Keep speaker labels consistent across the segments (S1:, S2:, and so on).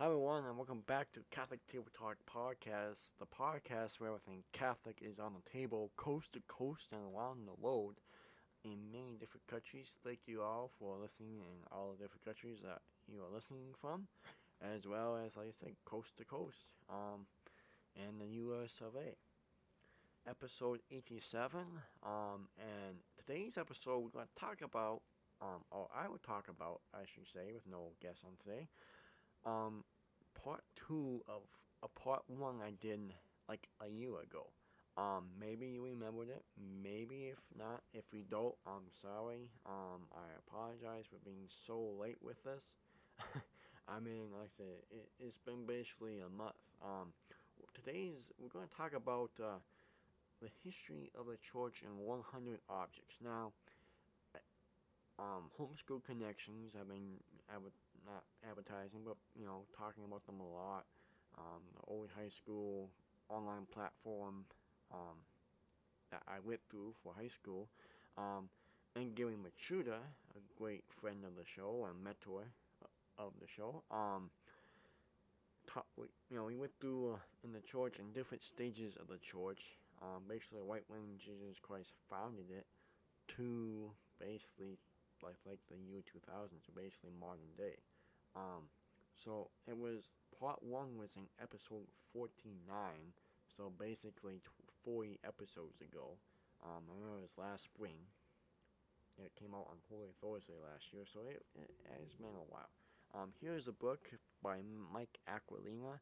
S1: Hi everyone, and welcome back to Catholic Table Talk Podcast, the podcast where everything Catholic is on the table, coast to coast and around the world in many different countries. Thank you all for listening in all the different countries that you are listening from, as well as, like I said, coast to coast, and the US of A. Episode 87, and today's episode we're going to talk about, or I will talk about, I should say, with no guest on today, um, part two of a part one I did like a year ago. Maybe you remembered it. Maybe if not, if we don't, I'm sorry. I apologize for being so late with this. I mean, like I said, it's been basically a month. We're going to talk about the history of the church in 100 objects. Now, homeschool connections. I've been not advertising, but talking about them a lot. The old high school online platform um, that I went through for high school, and Gary Machuda, a great friend of the show and mentor of the show. We went through in the church in different stages of the church. Basically, right when Jesus Christ founded it, to basically like the year 2000, so basically modern day. Um, so it was part one was in episode 49, so basically 40 episodes ago. I remember it was last spring. It came out on Holy Thursday last year, so it has been a while. Here's a book by Mike Aquilina,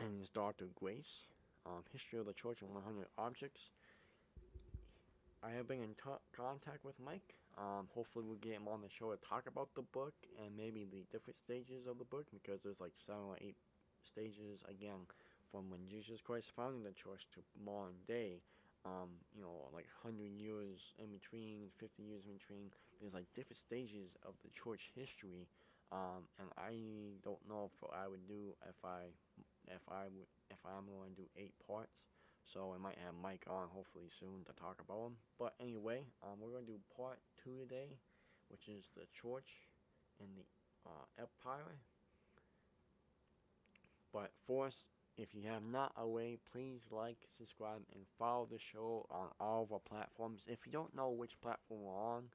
S1: and his daughter Grace. History of the Church and 100 Objects. I have been in contact with Mike. Hopefully we'll get him on the show to talk about the book and maybe the different stages of the book, because there's like 7 or 8 stages again from when Jesus Christ founded the church to modern day. Like 100 years in between, 50 years in between. There's like different stages of the church history, and I don't know if I would do if I'm going to do 8 parts. So I might have Mike on hopefully soon to talk about them. But anyway, we're going to do part 2 today, which is the church and the empire. But first, if you have not already, please like, subscribe, and follow the show on all of our platforms. If you don't know which platform we're on,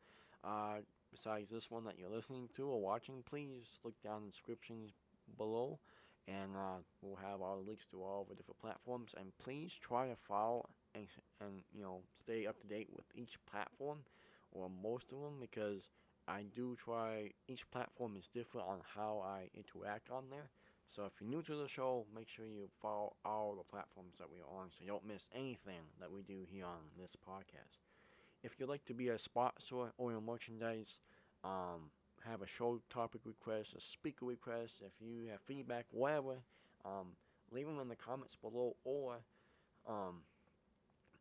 S1: besides this one that you're listening to or watching, please look down in the descriptions below, and we'll have all the links to all of the different platforms. And please try to follow and stay up to date with each platform, or most of them, because I do try. Each platform is different on how I interact on there. So if you're new to the show, make sure you follow all the platforms that we are on, so you don't miss anything that we do here on this podcast. If you'd like to be a sponsor or a merchandise, have a show topic request, a speaker request, if you have feedback, whatever, leave them in the comments below, or um,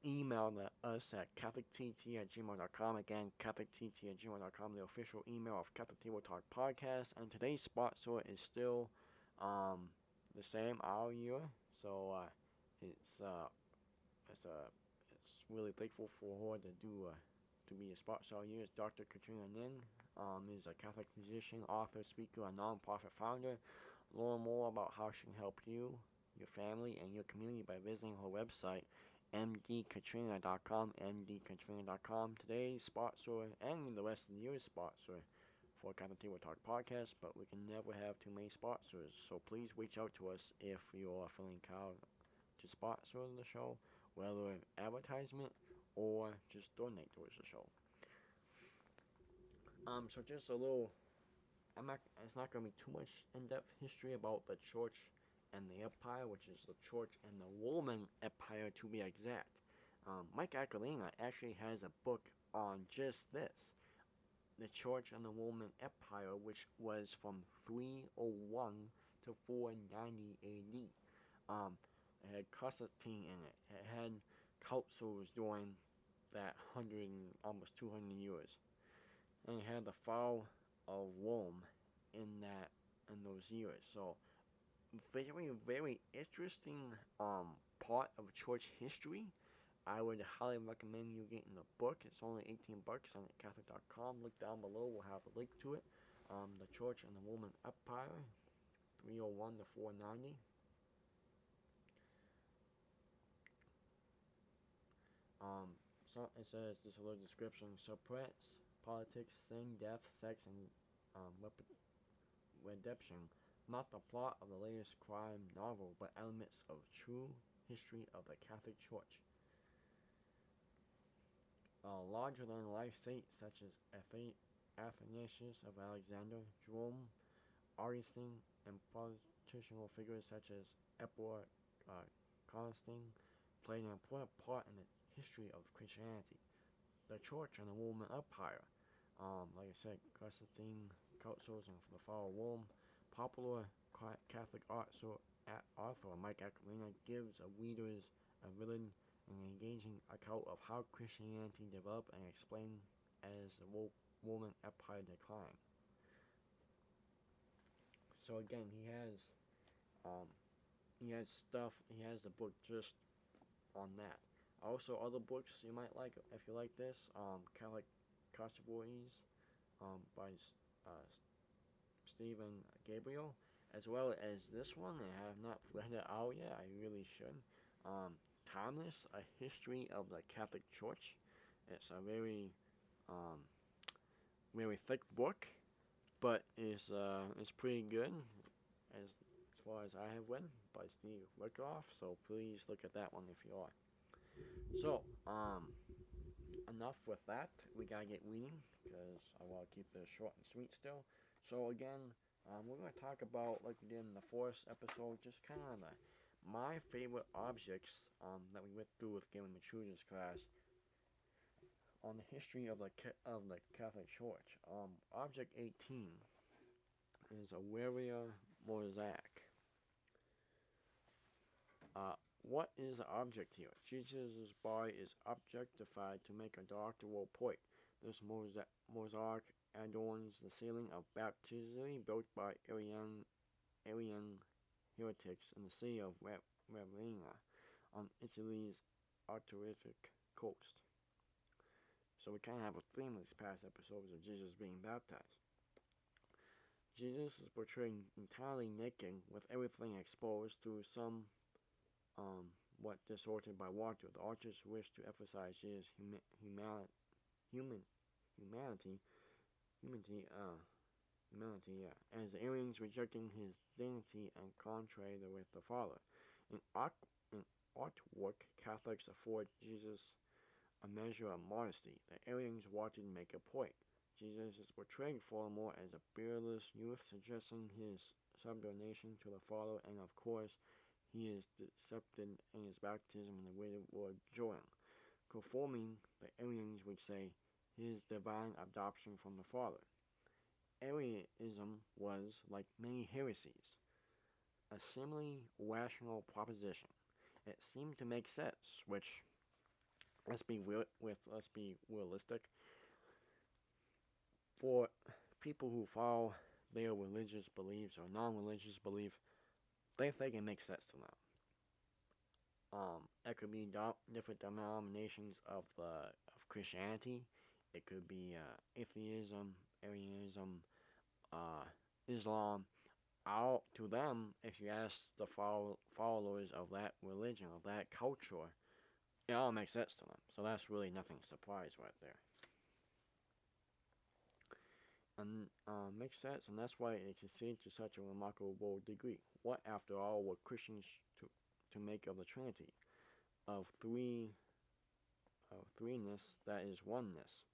S1: email us at catholictt@gmail.com. Again, catholictt@gmail.com, the official email of Catholic Table Talk Podcast. And today's sponsor is still the same all year, so it's it's really thankful for her to do to be a sponsor all year. It's Dr. Katrina Ning. Is a Catholic musician, author, speaker, a non-profit founder. Learn more about how she can help you, your family, and your community by visiting her website, mdkatrina.com, mdkatrina.com. Today's sponsor and the rest of the year's sponsor for Catholic Table Talk Podcast, but we can never have too many sponsors, so please reach out to us if you are feeling called to sponsor the show, whether advertisement or just donate towards the show. So just a little, it's not going to be too much in-depth history about the church and the empire, which is the church and the Roman Empire to be exact. Mike Aquilina actually has a book on just this, the church and the Roman Empire, which was from 301 to 490 AD. It had Constantine in it. It had councils during that 100, almost 200 years. And it had the fall of Rome in those years. So very, very interesting part of church history. I would highly recommend you getting the book. It's only $18 on catholictt.com. Look down below. We'll have a link to it. The Church and the Roman Empire 301 to 490. So it says, just a little description: suppress politics, sin, death, sex, and redemption. Not the plot of the latest crime novel, but elements of true history of the Catholic Church. Larger-than-life saints such as Athanasius of Alexandria, Jerome, Augustine, and political figures such as Emperor Constantine played an important part in the history of Christianity. The Church and the Roman Empire, like I said, Constantine councils and the fall of Rome. Popular Catholic author Mike Aquilina gives readers a vivid and engaging account of how Christianity developed and explained as the Roman Empire declined. So again, um, he has stuff. He has the book just on that. Also, other books you might like if you like this, Catholic Controversies, by uh, Stephen Gabriel, as well as this one. I have not read it out yet. I really should. Timeless: A History of the Catholic Church. It's a um, very thick book, but it's pretty good as far as I have read by Steve Wyckoff. So please look at that one if you are. So enough with that. We gotta get reading because I want to keep this short and sweet still. So again, we're gonna talk about, like we did in the first episode, just kind of my favorite objects that we went through with Game of Maturities class on the history of the Catholic Church. Object 18 is a warrior mosaic. What is the object here? Jesus' body is objectified to make a doctoral point. This mosaic adorns the ceiling of baptism built by Arian heretics in the city of Ravenna on Italy's Adriatic coast. So we kind of have a theme of these past episodes of Jesus being baptized. Jesus is portrayed entirely naked with everything exposed through some what distorted by water. The authors wish to emphasize his humanity, as the aliens rejecting his dignity and contrary with the Father. In artwork, Catholics afford Jesus a measure of modesty. The aliens wanted to make a point. Jesus is portrayed furthermore as a beardless youth, suggesting his subordination to the Father, and of course, he is accepted in his baptism in the way of word join. Conforming, the aliens would say, his divine adoption from the Father. Arianism was, like many heresies, a semi-rational proposition. It seemed to make sense, which, let's be realistic, for people who follow their religious beliefs or non-religious belief, they think it makes sense to them. It could be different denominations of Christianity. It could be atheism, Arianism, Islam. All to them, if you ask the followers of that religion, of that culture, it all makes sense to them. So that's really nothing surprise right there. And makes sense, and that's why it succeeded to such a remarkable degree. What, after all, were Christians to make of the Trinity, of threeness that is oneness?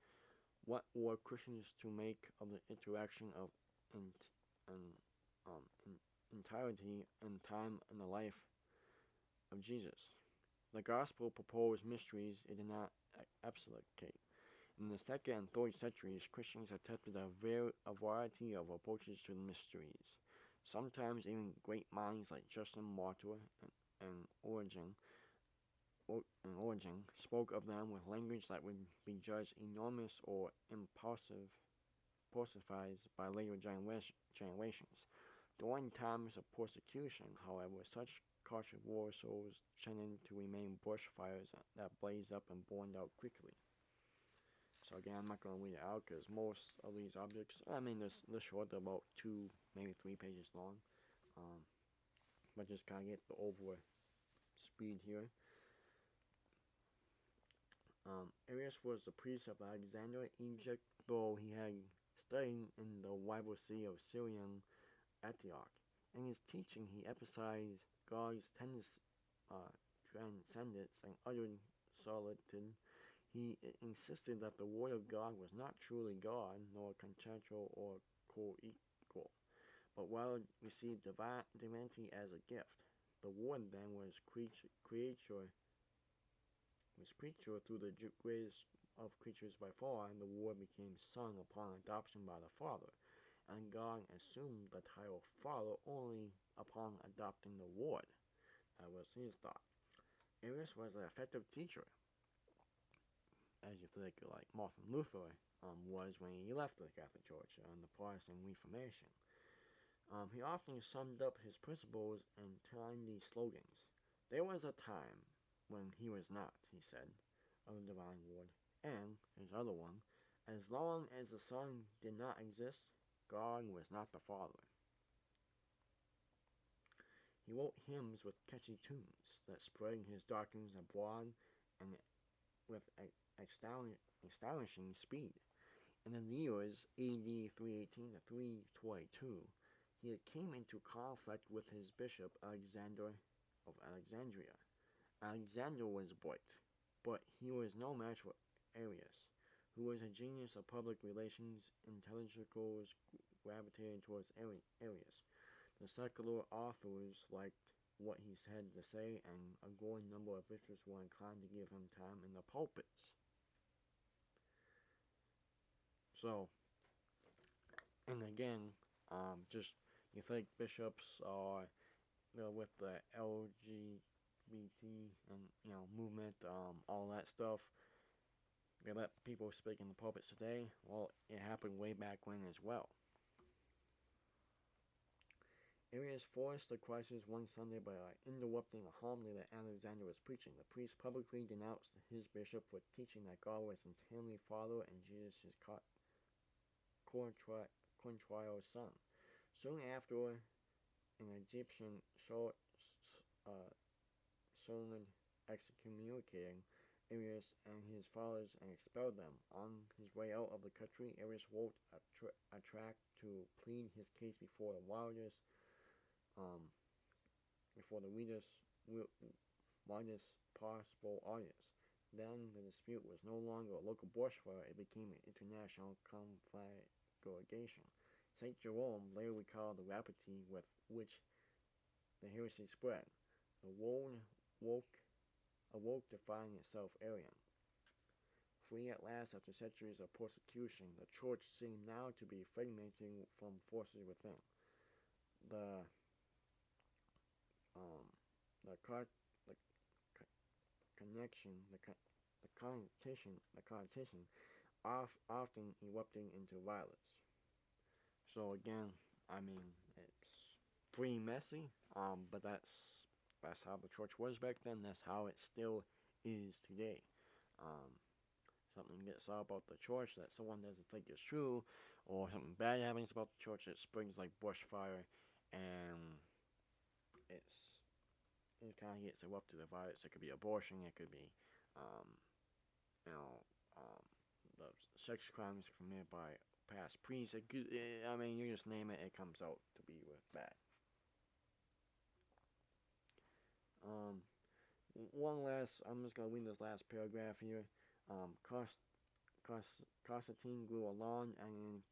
S1: What were Christians to make of the interaction of entirety and time in the life of Jesus? The gospel proposed mysteries it did not explicate. In the 2nd and 3rd centuries, Christians attempted a variety of approaches to the mysteries. Sometimes even great minds like Justin Martyr and Origen spoke of them with language that would be judged enormous or impulsive by later generations. During times of persecution, however, such controversies tended to remain bushfires that blazed up and burned out quickly. So again, I'm not going to read it out because most of these objects, they're short, they're about 2, maybe 3 pages long. Um, but just kind of get the over speed here. Arius was the priest of Alexandria, Egypt, though he had studied in the rival city of Syrian Antioch. In his teaching, he emphasized God's uh, transcendence and utter solitude. He insisted that the Word of God was not truly God, nor consensual or co-equal, but rather received divinity as a gift. The Word then was creature through the greatest of creatures by far, and the Word became Son upon adoption by the Father, and God assumed the title Father only upon adopting the Word. That was his thought. Arius was an effective teacher, as you think like Martin Luther was when he left the Catholic Church and the Protestant Reformation. He often summed up his principles in tiny slogans. There was a time when he was not, he said, of the divine word, and his other one, as long as the Son did not exist, God was not the Father. He wrote hymns with catchy tunes that spread his doctrines abroad and with astonishing speed. In the years AD 318 to 322, he came into conflict with his bishop Alexander of Alexandria. Alexander was bright, but he was no match for Arius, who was a genius of public relations. Intellectuals gravitated towards Arius. The secular authors liked what he had to say, and a growing number of bishops were inclined to give him time in the pulpits. So, and again, just you think bishops are, with the LGBT and movement, all that stuff. They let people speak in the pulpits today. Well, it happened way back when as well. Arius forced the crisis one Sunday by interrupting a homily that Alexander was preaching. The priest publicly denounced his bishop for teaching that God was eternally Father and Jesus his contrail son. Soon after, an Egyptian soldier excommunicating Arius and his followers and expelled them. On his way out of the country, Arius wrote a tract to plead his case before the widest possible audience. Then the dispute was no longer a local bushfire, it became an international conflagration. St. Jerome later recalled the rapidity with which the heresy spread. The world awoke to find itself Arian. Free at last after centuries of persecution, the church seemed now to be fragmenting from forces within. The connotation often erupting into violence. So again, I mean, it's pretty messy, but that's how the church was back then. That's how it still is today. Um, Something gets out about the church that someone doesn't think is true, or something bad happens about the church, it springs like bushfire, and it kind of gets erupted with violence. It could be abortion, it could be, um, you know, um, the sex crimes committed by past priests. I mean, you just name it, it comes out to be with bad. I'm just gonna read this last paragraph here. Um, Constantine grew along, and in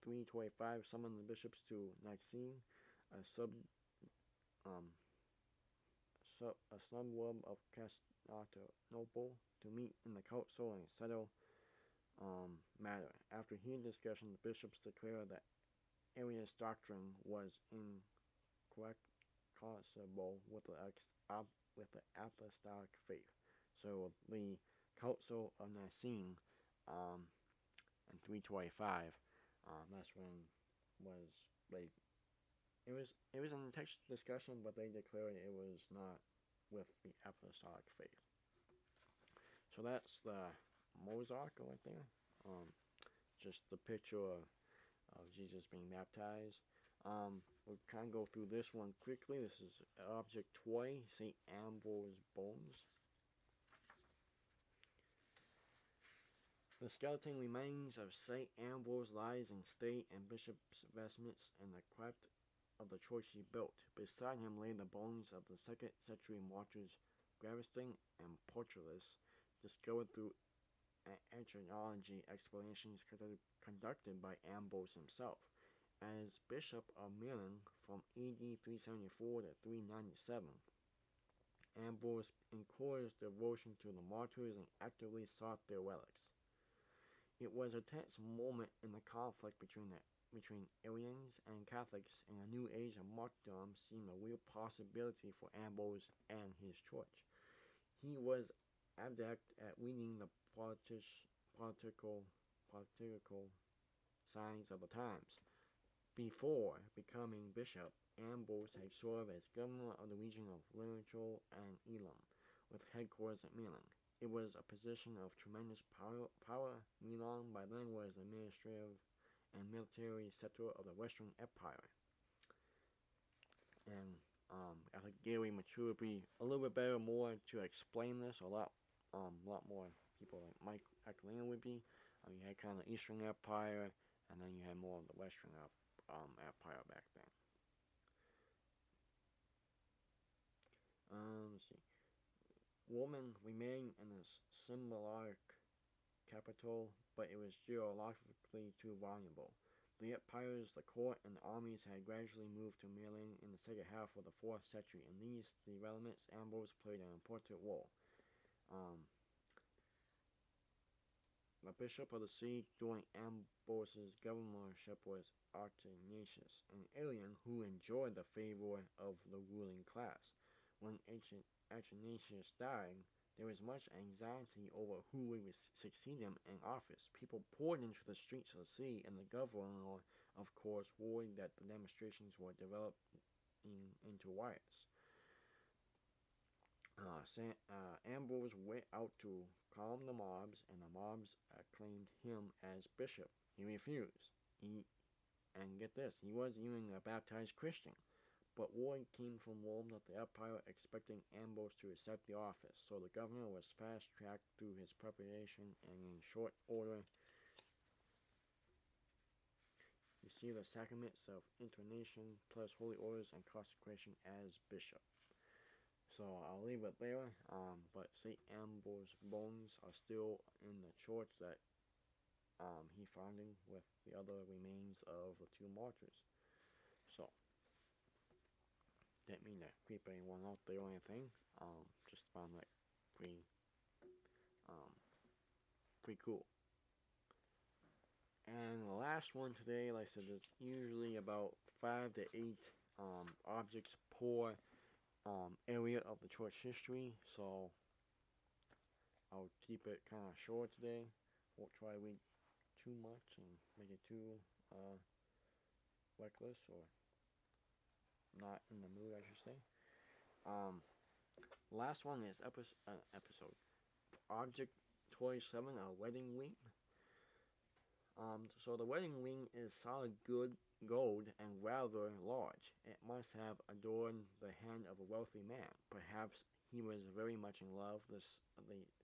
S1: 325 summoned the bishops to Nicene, a um, suburb of Constantinople, to meet in the council and settle matter. After heated discussion, the bishops declared that Arius' doctrine was incompatible with the apostolic faith. So the Council of Nicene in 325, that's when was they it was an intense discussion, but they declared it was not with the apostolic faith. So that's the mosaic right there. Just the picture of Jesus being baptized. We'll kind of go through this one quickly. This is Object Toy, St. Ambrose Bones. The skeleton remains of St. Ambrose lies in state and bishop's vestments in the crypt of the church he built. Beside him lay the bones of the 2nd century martyrs Graveston and Portulus, discovered through archaeology explorations conducted by Ambrose himself. As Bishop of Milan from AD 374 to 397, Ambrose encouraged devotion to the martyrs and actively sought their relics. It was a tense moment in the conflict between Arians and Catholics, and a new age of martyrdom seemed a real possibility for Ambrose and his church. He was adept at reading the political signs of the times. Before becoming bishop, Ambrose had served as governor of the region of Liverpool and Elam, with headquarters at Milan. It was a position of tremendous power. Milan by then was the administrative and military center of the Western Empire. And I think Gary Mature would be a little bit better more to explain this. A lot more people like Mike Aquilina would be. You had kind of the Eastern Empire, and then you had more of the Western Empire back then. Let's see. Woman remained in a symbolic capital, but it was geologically too vulnerable. The empires, the court, and the armies had gradually moved to Milan in the second half of the 4th century. In these developments, Ambrose played an important role. The bishop of the see during Ambrose's governorship was Athanasius, an alien who enjoyed the favor of the ruling class. When Athanasius died, there was much anxiety over who would succeed him in office. People poured into the streets of the see, and the governor, of course, worried that the demonstrations would develop into riots. Ambrose went out to calm the mobs, and the mobs acclaimed him as bishop. He refused. And get this, he was even a baptized Christian. But word came from Rome that the empire expecting Ambrose to accept the office, so the governor was fast-tracked through his preparation, and in short order, you see the sacraments of intonation plus holy orders and consecration as bishop. So I'll leave it there, but St. Ambrose's bones are still in the church that he founded with the other remains of the 2 martyrs. So didn't mean to creep anyone out there or anything. Just found that pretty cool. And the last one today, like I said, is usually about 5 to 8 objects per area of the church history. So I'll keep it kind of short today. Won't try to read too much and make it too reckless or not in the mood, I should say. Last one is episode Object 27, a wedding ring. So the wedding ring is solid good gold and rather large. It must have adorned the hand of a wealthy man. Perhaps he was very much in love. The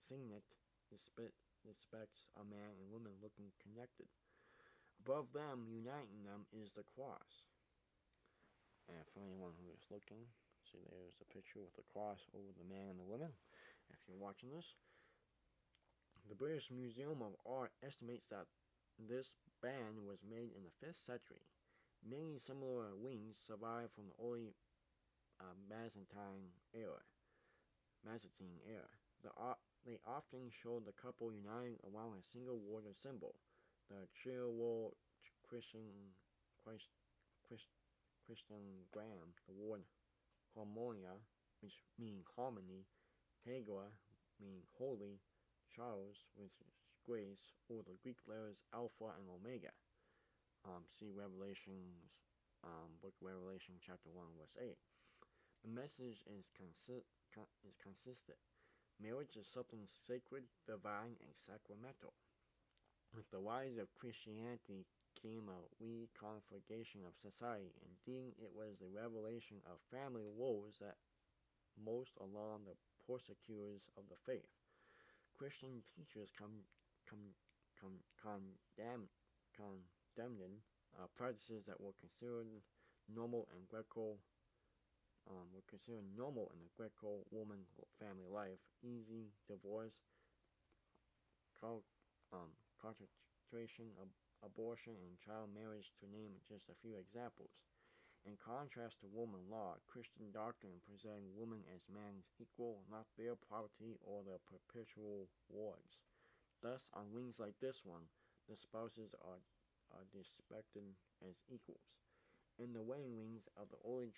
S1: signet depicts a man and woman looking connected. Above them, uniting them, is the cross. And for anyone who is looking, see there's a picture with the cross over the man and the woman. If you're watching this, the British Museum of Art estimates that this band was made in the 5th century. Many similar rings survive from the early Byzantine era. They often show the couple united around a single word or symbol. The Chirwo Christiangram, the word harmonia, which means harmony, Tegua, meaning holy, Charles, which is grace, or the Greek letters Alpha and Omega. See Revelations, book of Revelation, chapter 1, verse 8. The message is consistent. Marriage is something sacred, divine, and sacramental. With the rise of Christianity, became a reconfiguration of society. Indeed, it was the revelation of family woes that most alarmed the persecutors of the faith. Christian teachers com, condemned practices that were considered normal in the Greco-Roman family life: easy divorce, co- concentration, abortion, and child marriage, to name just a few examples. In contrast to Roman law, Christian doctrine presented women as man's equal, not their property or their perpetual wards. Thus, on wings like this one, the spouses are depicted as equals. In the wedding rings of the early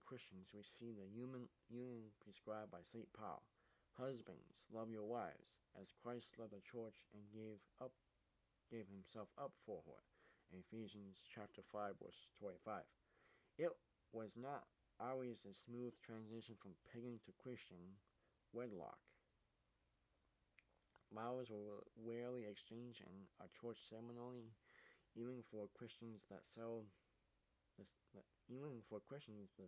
S1: Christians, we see the union prescribed by St. Paul. Husbands, love your wives, as Christ loved the church and gave himself up for her. In Ephesians chapter 5, verse 25. It was not always a smooth transition from pagan to Christian wedlock. Vows were rarely exchanged in a church ceremony, even for Christians that settled even for Christians, the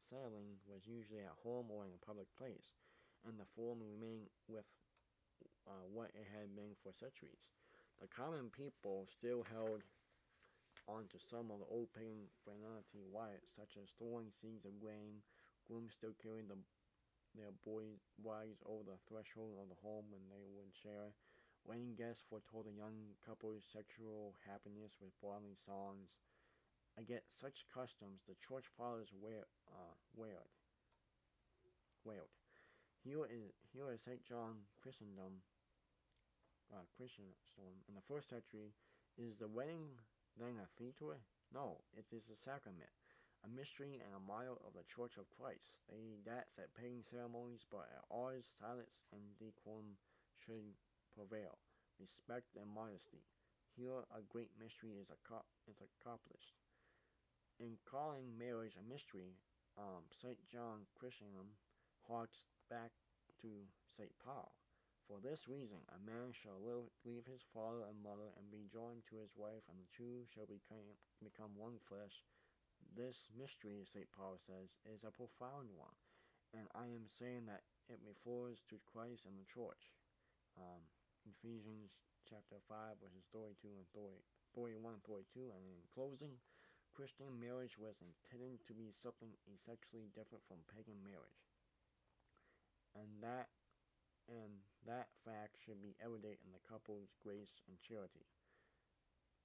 S1: settling was usually at home or in a public place, and the form remained with what it had been for centuries. The common people still held on to some of the old pagan finality rites, such as throwing seeds of grain. Grooms still carried their wives over the threshold of the home when they would share. Wedding guests foretold a young couple's sexual happiness with bodily songs. Against such customs, the church fathers wailed. Here is St. John Chrysostom in the first century. Is the wedding then a feast? No, it is a sacrament, a mystery and a model of the Church of Christ. They dance at pagan ceremonies, but at ours, silence and decorum should prevail, respect and modesty. Here a great mystery is accomplished. In calling marriage a mystery, St. John Chrysostom harks back to St. Paul. For this reason, a man shall leave his father and mother and be joined to his wife, and the two shall become one flesh. This mystery, St. Paul says, is a profound one, and I am saying that it refers to Christ and the church. Ephesians chapter 5, verses 32 and 31 and 32, and in closing, Christian marriage was intended to be something essentially different from pagan marriage, and that fact should be evident in the couple's grace and charity.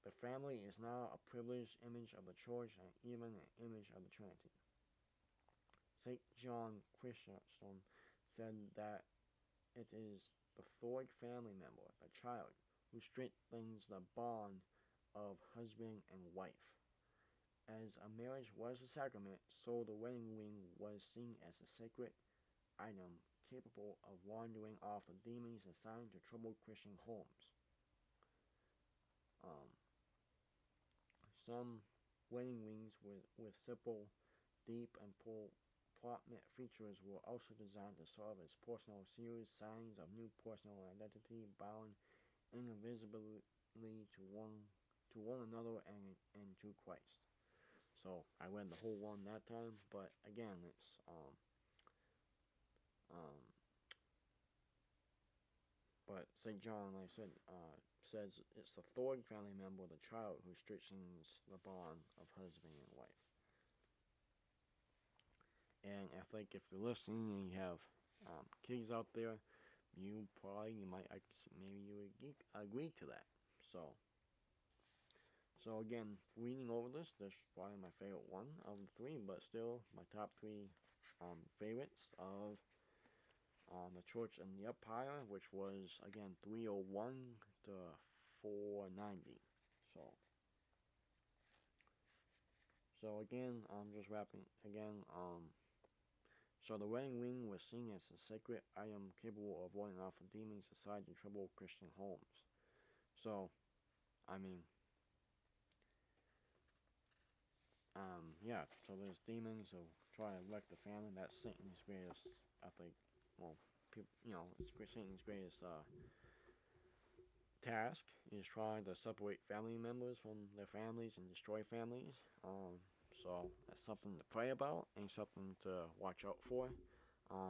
S1: The family is now a privileged image of the church and even an image of the Trinity. St. John Chrysostom said that it is the third family member, the child, who strengthens the bond of husband and wife. As a marriage was a sacrament, so the wedding ring was seen as a sacred item capable of wandering off the demons assigned to troubled Christian homes. Some wedding rings with simple, deep, and prominent features were also designed to serve as personal seals, signs of new personal identity, bound invisibly to one another and to Christ. So I read the whole one that time, but again, it's but St. John, like I said, says it's the third family member, the child, who strengthens the bond of husband and wife. And I think if you're listening and you have kids out there, you might maybe you would agree to that. So again, reading over this is probably my favorite one of the three, but still my top three favorites of the Church in the Empire, which was again 301 to 490. So again, I'm just wrapping again. So the wedding ring was seen as a sacred item capable of warding off the demons assigned to trouble Christian homes. So, I mean, yeah, so there's demons who try to wreck the family. That's Satan's greatest, I think, well, it's Satan's greatest task is trying to separate family members from their families and destroy families. So that's something to pray about and something to watch out for,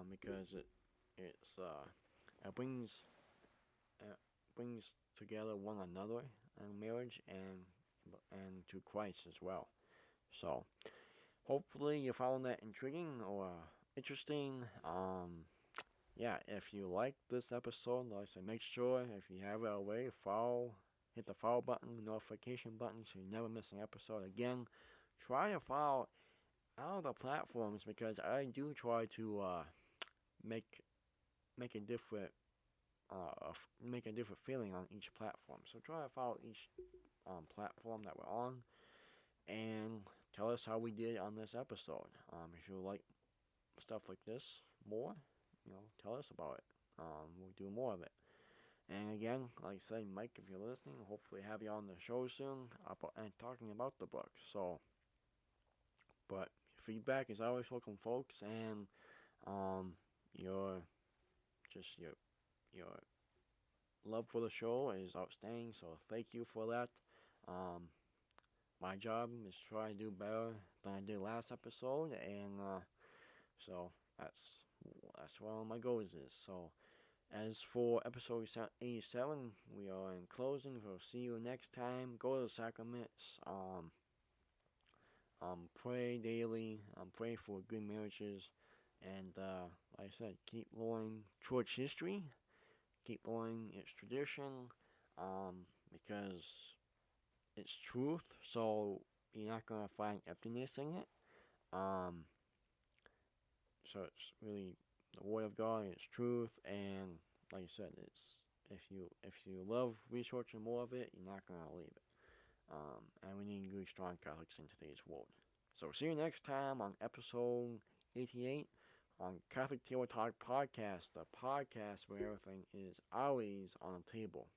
S1: because it's it brings together one another in marriage and to Christ as well. So hopefully you found that intriguing or interesting. Yeah, if you like this episode, like I said, make sure if you have it already, hit the follow button, notification button, so you never miss an episode. Again, try to follow all the platforms because I do try to make make a different make a different feeling on each platform. So try to follow each platform that we're on and tell us how we did on this episode. If you like stuff like this more, tell us about it. We'll do more of it. And again, like I say, Mike, if you're listening, hopefully have you on the show soon and talking about the book. So, but feedback is always welcome, folks, and your just your love for the show is outstanding. So thank you for that. Um, my job is to try to do better than I did last episode, and so that's one of my goals is. So as for episode 87, we are in closing. We'll see you next time. Go to the sacraments. Pray daily. Pray for good marriages, and like I said, keep learning church history. Keep learning its tradition, because it's truth. So you're not gonna find emptiness in it. Um, so it's really the word of God. It's truth, and like I said, it's if you love researching more of it, you're not gonna leave it. And we need good, strong Catholics in today's world. So see you next time on episode 88 on Catholic Table Talk Podcast, the podcast where everything is always on the table.